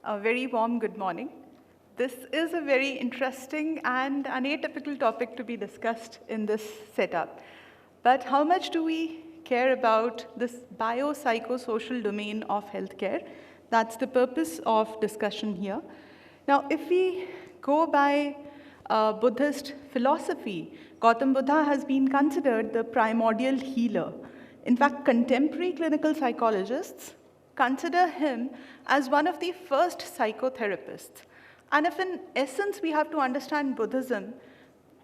A very warm good morning. This is a very interesting and an atypical topic to be discussed in this setup. But how much do we care about this biopsychosocial domain of healthcare? That's the purpose of discussion here. Now, if we go by Buddhist philosophy, Gautam Buddha has been considered the primordial healer. In fact, contemporary clinical psychologists consider him as one of the first psychotherapists. And if in essence we have to understand Buddhism,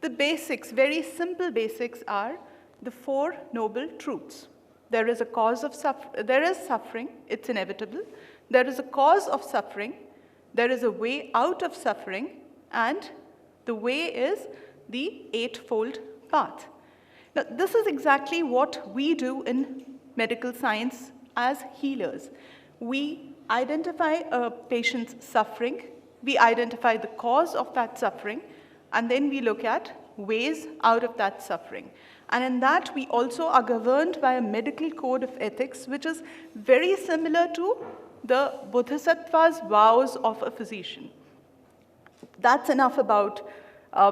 the basics, very simple basics, are the Four Noble Truths. There is a cause of there is suffering, it's inevitable. There is a cause of suffering, there is a way out of suffering, and the way is the Eightfold Path. Now, this is exactly what we do in medical science as healers. We identify a patient's suffering, we identify the cause of that suffering, and then we look at ways out of that suffering. And in that, we also are governed by a medical code of ethics, which is very similar to the Bodhisattva's vows of a physician. That's enough about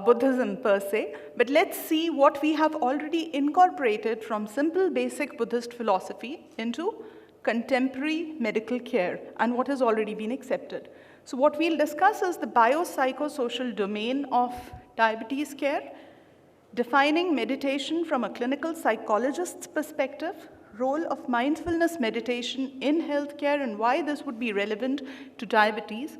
Buddhism per se, but let's see what we have already incorporated from simple basic Buddhist philosophy into contemporary medical care and what has already been accepted. So what we'll discuss is the biopsychosocial domain of diabetes care, defining meditation from a clinical psychologist's perspective, role of mindfulness meditation in healthcare and why this would be relevant to diabetes.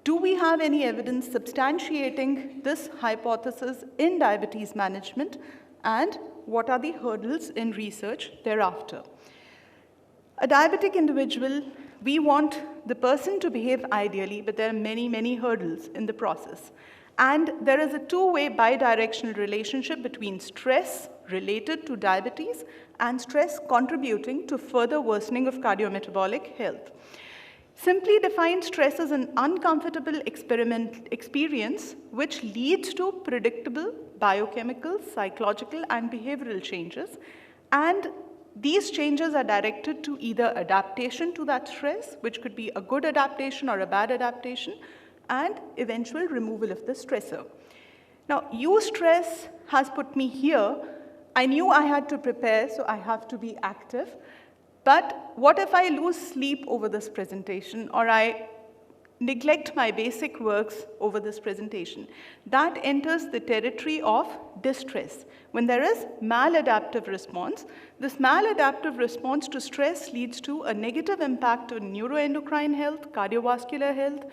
Do we have any evidence substantiating this hypothesis in diabetes management, and what are the hurdles in research thereafter? A diabetic individual, we want the person to behave ideally, but there are many, many hurdles in the process. And there is a two-way bidirectional relationship between stress related to diabetes and stress contributing to further worsening of cardiometabolic health. Simply defined, stress is an uncomfortable experience which leads to predictable biochemical, psychological, and behavioral changes. And these changes are directed to either adaptation to that stress, which could be a good adaptation or a bad adaptation, and eventual removal of the stressor. Now, eustress has put me here. I knew I had to prepare, so I have to be active. But what if I lose sleep over this presentation, or I neglect my basic works over this presentation? That enters the territory of distress. When there is maladaptive response, this maladaptive response to stress leads to a negative impact on neuroendocrine health, cardiovascular health,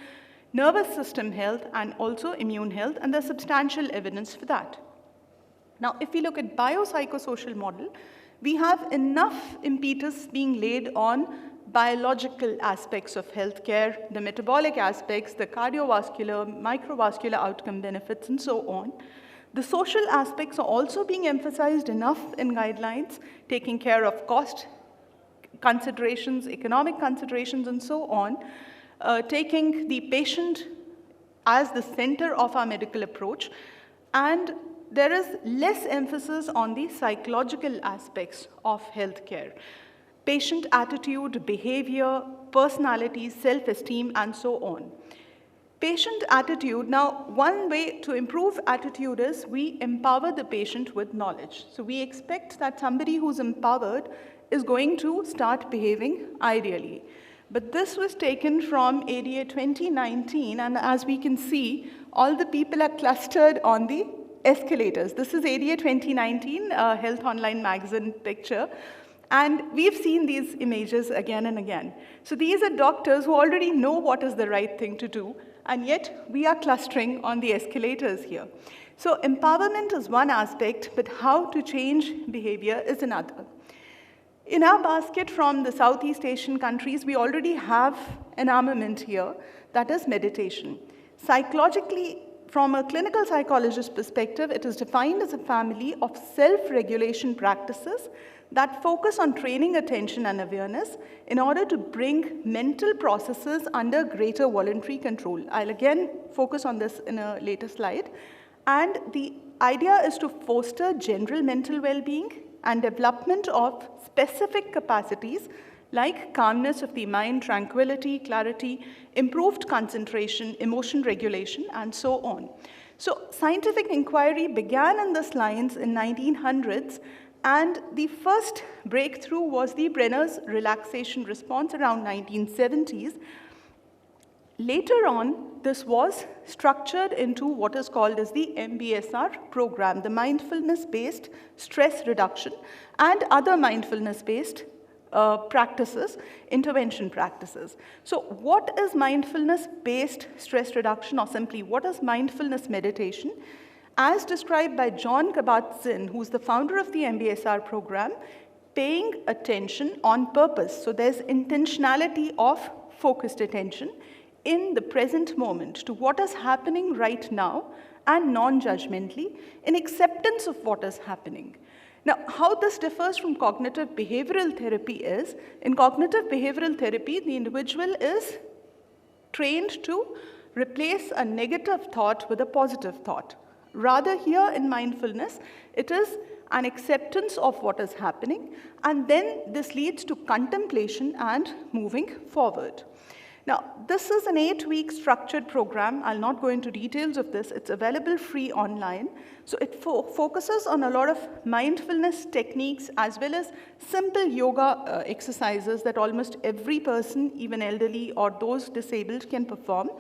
nervous system health, and also immune health, and there's substantial evidence for that. Now, if we look at biopsychosocial model, we have enough impetus being laid on biological aspects of healthcare, the metabolic aspects, the cardiovascular, microvascular outcome benefits, and so on. The social aspects are also being emphasized enough in guidelines, taking care of cost considerations, economic considerations, and so on, taking the patient as the center of our medical approach, and there is less emphasis on the psychological aspects of healthcare. Patient attitude, behavior, personality, self-esteem, and so on. Patient attitude, now one way to improve attitude is we empower the patient with knowledge. So we expect that somebody who's empowered is going to start behaving ideally. But this was taken from ADA 2019, and as we can see, all the people are clustered on the escalators. This is ADA 2019, Health Online magazine picture. And we've seen these images again and again. So these are doctors who already know what is the right thing to do, and yet we are clustering on the escalators here. So empowerment is one aspect, but how to change behavior is another. In our basket from the Southeast Asian countries, we already have an armament here, that is meditation. Psychologically, from a clinical psychologist perspective, it is defined as a family of self-regulation practices that focus on training attention and awareness in order to bring mental processes under greater voluntary control. I'll again focus on this in a later slide. And the idea is to foster general mental well-being and development of specific capacities like calmness of the mind, tranquility, clarity, improved concentration, emotion regulation, and so on. So scientific inquiry began in this lines in 1900s, and the first breakthrough was the Brenner's relaxation response around 1970s. Later on, this was structured into what is called as the MBSR program, the mindfulness-based stress reduction, and other mindfulness-based practices, intervention practices. So what is mindfulness-based stress reduction, or simply what is mindfulness meditation? As described by John Kabat-Zinn, who's the founder of the MBSR program, paying attention on purpose. So there's intentionality of focused attention in the present moment to what is happening right now, and non-judgmentally in acceptance of what is happening. Now, how this differs from cognitive behavioral therapy is, in cognitive behavioral therapy, the individual is trained to replace a negative thought with a positive thought. Rather, here in mindfulness, it is an acceptance of what is happening, and then this leads to contemplation and moving forward. Now, this is an 8-week structured program. I'll not go into details of this. It's available free online. So it focuses on a lot of mindfulness techniques as well as simple yoga exercises that almost every person, even elderly or those disabled, can perform.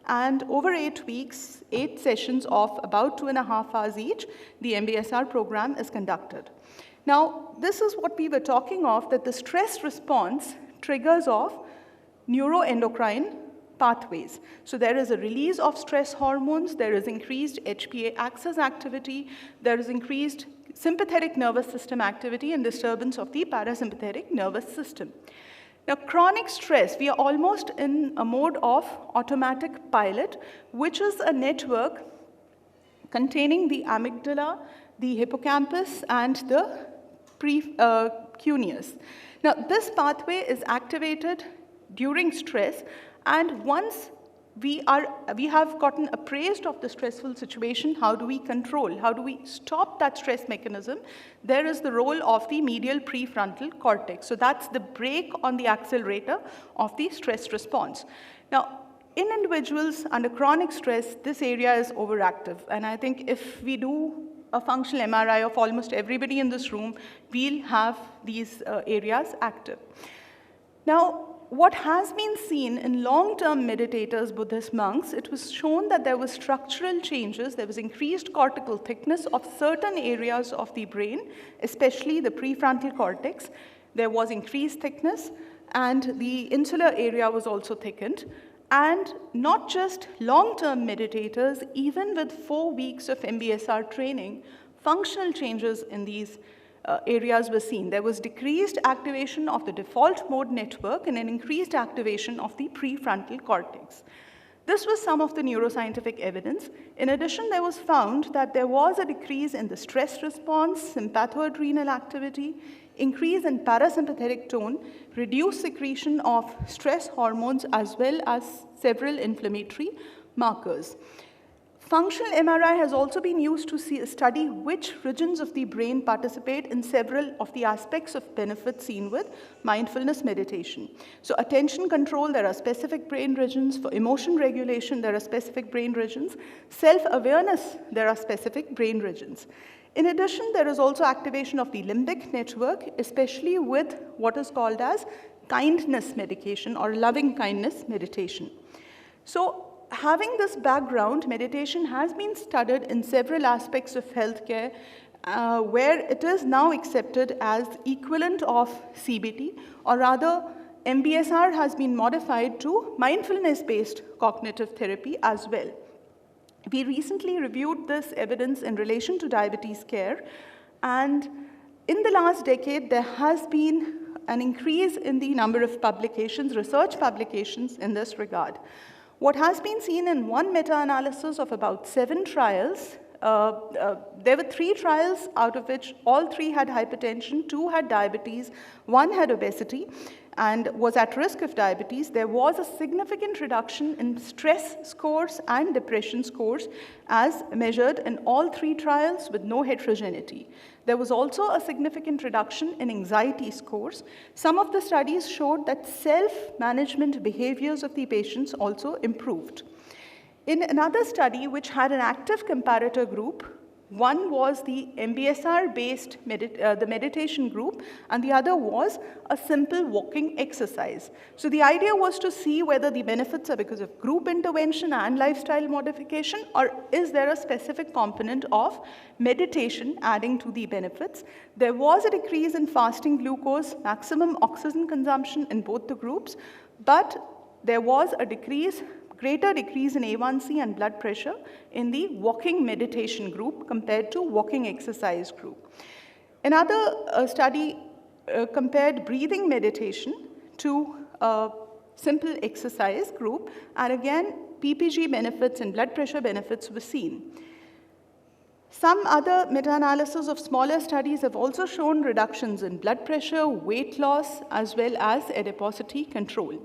And over 8 weeks, 8 sessions of about 2.5 hours each, the MBSR program is conducted. Now, this is what we were talking of, that the stress response triggers off neuroendocrine pathways. So there is a release of stress hormones, there is increased HPA axis activity, there is increased sympathetic nervous system activity and disturbance of the parasympathetic nervous system. Now, chronic stress, we are almost in a mode of automatic pilot, which is a network containing the amygdala, the hippocampus, and the precuneus. Now, this pathway is activated during stress, and once we have gotten appraised of the stressful situation, how do we control, how do we stop that stress mechanism? There is the role of the medial prefrontal cortex. So that's the brake on the accelerator of the stress response. Now, in individuals under chronic stress, this area is overactive, and I think if we do a functional MRI of almost everybody in this room, we'll have these areas active. Now, what has been seen in long-term meditators, Buddhist monks, it was shown that there were structural changes, there was increased cortical thickness of certain areas of the brain, especially the prefrontal cortex. There was increased thickness, and the insular area was also thickened. And not just long-term meditators, even with 4 weeks of MBSR training, functional changes in these areas were seen. There was decreased activation of the default mode network and an increased activation of the prefrontal cortex. This was some of the neuroscientific evidence. In addition, there was found that there was a decrease in the stress response, sympathoadrenal activity, increase in parasympathetic tone, reduced secretion of stress hormones, as well as several inflammatory markers. Functional MRI has also been used to study which regions of the brain participate in several of the aspects of benefit seen with mindfulness meditation. So attention control, there are specific brain regions. For emotion regulation, there are specific brain regions. Self-awareness, there are specific brain regions. In addition, there is also activation of the limbic network, especially with what is called as kindness medication or loving kindness meditation. So, having this background, meditation has been studied in several aspects of healthcare where it is now accepted as equivalent of CBT, or rather MBSR has been modified to mindfulness-based cognitive therapy as well. We recently reviewed this evidence in relation to diabetes care, and in the last decade there has been an increase in the number of publications, research publications in this regard. What has been seen in one meta-analysis of about 7 trials there were 3 trials, out of which all 3 had hypertension, 2 had diabetes, 1 had obesity, and was at risk of diabetes. There was a significant reduction in stress scores and depression scores as measured in all 3 trials with no heterogeneity. There was also a significant reduction in anxiety scores. Some of the studies showed that self-management behaviors of the patients also improved. In another study, which had an active comparator group, one was the MBSR-based the meditation group, and the other was a simple walking exercise. So the idea was to see whether the benefits are because of group intervention and lifestyle modification, or is there a specific component of meditation adding to the benefits. There was a decrease in fasting glucose, maximum oxygen consumption in both the groups, but there was a greater decrease in A1C and blood pressure in the walking meditation group compared to walking exercise group. Another study compared breathing meditation to a simple exercise group, and again, PPG benefits and blood pressure benefits were seen. Some other meta-analysis of smaller studies have also shown reductions in blood pressure, weight loss, as well as adiposity control.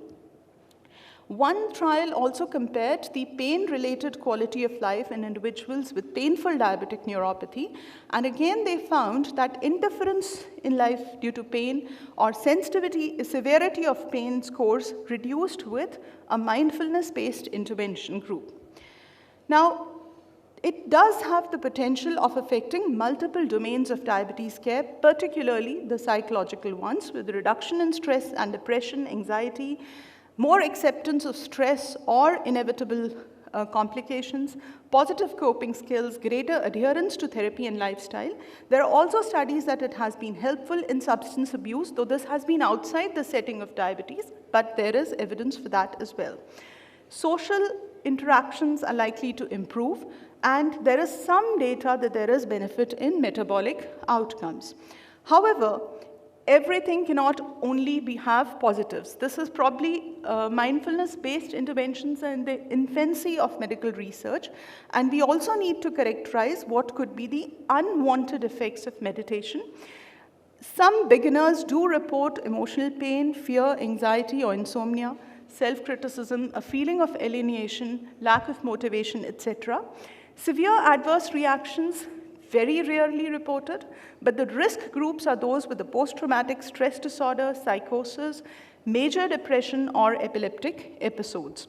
One trial also compared the pain-related quality of life in individuals with painful diabetic neuropathy, and again they found that interference in life due to pain or severity of pain scores reduced with a mindfulness-based intervention group. Now, it does have the potential of affecting multiple domains of diabetes care, particularly the psychological ones, with reduction in stress and depression, anxiety, more acceptance of stress or inevitable complications, positive coping skills, greater adherence to therapy and lifestyle. There are also studies that it has been helpful in substance abuse, though this has been outside the setting of diabetes, but there is evidence for that as well. Social interactions are likely to improve, and there is some data that there is benefit in metabolic outcomes. However, everything cannot only have positives. This is probably mindfulness-based interventions in the infancy of medical research, and we also need to characterize what could be the unwanted effects of meditation. Some beginners do report emotional pain, fear, anxiety, or insomnia, self-criticism, a feeling of alienation, lack of motivation, etc. Severe adverse reactions very rarely reported, but the risk groups are those with the post-traumatic stress disorder, psychosis, major depression, or epileptic episodes.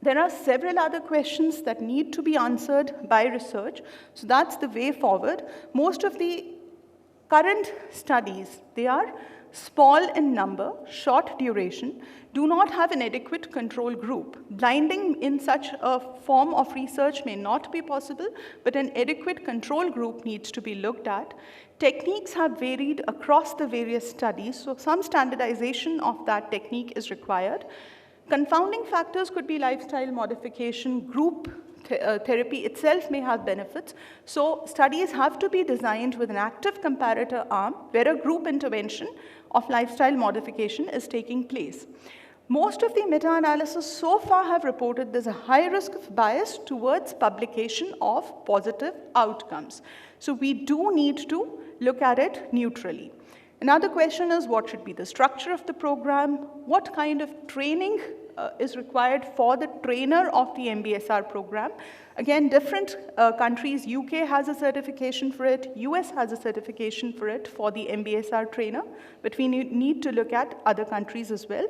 There are several other questions that need to be answered by research, so that's the way forward. Most of the current studies, they are small in number, short duration, do not have an adequate control group. Blinding in such a form of research may not be possible, but an adequate control group needs to be looked at. Techniques have varied across the various studies, so some standardization of that technique is required. Confounding factors could be lifestyle modification, group therapy itself may have benefits, so studies have to be designed with an active comparator arm where a group intervention of lifestyle modification is taking place. Most of the meta-analysis so far have reported there's a high risk of bias towards publication of positive outcomes. So we do need to look at it neutrally. Another question is, what should be the structure of the program? What kind of training is required for the trainer of the MBSR program? Again, different countries, UK has a certification for it, US has a certification for it for the MBSR trainer, but we need to look at other countries as well.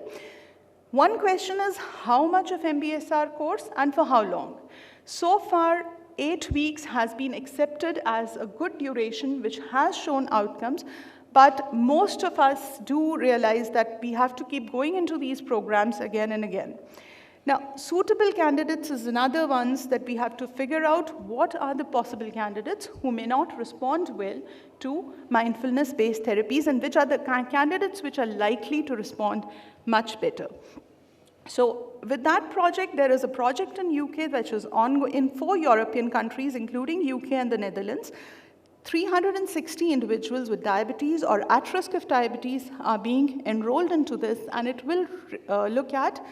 One question is, how much of MBSR course and for how long? So far, 8 weeks has been accepted as a good duration, which has shown outcomes, but most of us do realize that we have to keep going into these programs again and again. Now, suitable candidates is another ones that we have to figure out what are the possible candidates who may not respond well to mindfulness-based therapies, and which are the candidates which are likely to respond much better. So with that project, there is a project in UK which is ongoing in 4 European countries, including UK and the Netherlands. 360 individuals with diabetes or at risk of diabetes are being enrolled into this, and it will look at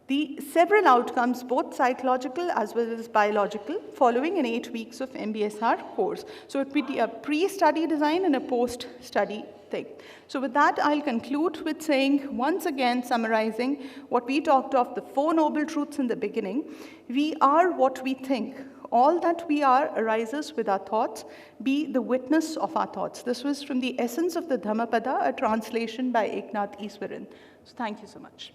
the several outcomes, both psychological as well as biological, following an 8 weeks of MBSR course. So it would be a pre-study design and a post-study thing. So with that, I'll conclude with saying, once again, summarizing what we talked of, the 4 noble truths in the beginning. We are what we think. All that we are arises with our thoughts. Be the witness of our thoughts. This was from the Essence of the Dhammapada, a translation by Eknath Easwaran. So thank you so much.